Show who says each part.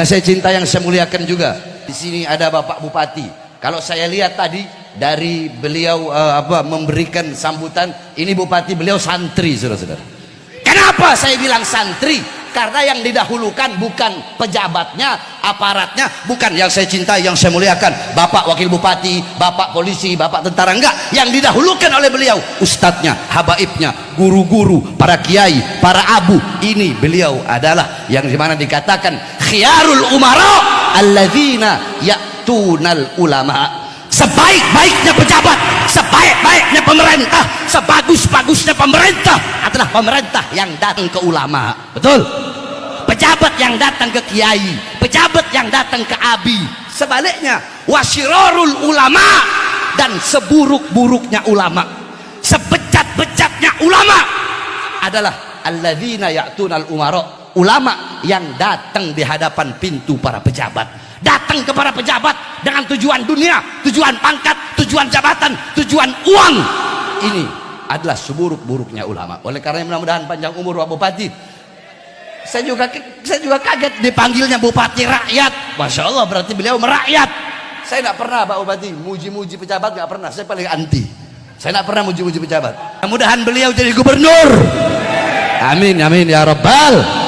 Speaker 1: saya cinta, yang saya muliakan juga, di sini ada Bapak Bupati. Kalau saya lihat tadi dari beliau memberikan sambutan, ini bupati beliau santri, saudara-saudara. Kenapa saya bilang santri? Karena yang didahulukan bukan pejabatnya, aparatnya, bukan yang saya cintai, yang saya muliakan, Bapak Wakil Bupati, Bapak Polisi, Bapak Tentara, enggak. Yang didahulukan oleh beliau ustadznya, habaibnya, guru-guru, para kiai, para abu. Ini beliau adalah yang dimana dikatakan khiyarul umara alladzina ya'tunal ulama. Sebaik-baiknya pejabat, sebaik-baiknya pemerintah, sebagus-bagusnya pemerintah adalah pemerintah yang datang ke ulama. Betul? Pejabat yang datang ke kiai, pejabat yang datang ke abi. Sebaliknya, wasyirarul ulama, dan seburuk-buruknya ulama, sebejat-bejatnya ulama adalah alladzina ya'tunal umara, ulama yang datang di hadapan pintu para pejabat. Datang kepada pejabat dengan tujuan dunia, tujuan pangkat, tujuan jabatan, tujuan uang. Ini adalah seburuk-buruknya ulama. Oleh karena mudah-mudahan panjang umur Pak Bupati. Saya juga kaget dipanggilnya Bupati Rakyat. Masya Allah, berarti beliau merakyat. Saya tidak pernah Pak Bupati muji-muji pejabat, nggak pernah. Saya paling anti. Saya tidak pernah muji-muji pejabat. Mudah-mudahan beliau jadi gubernur. Amin, amin ya Rabbal.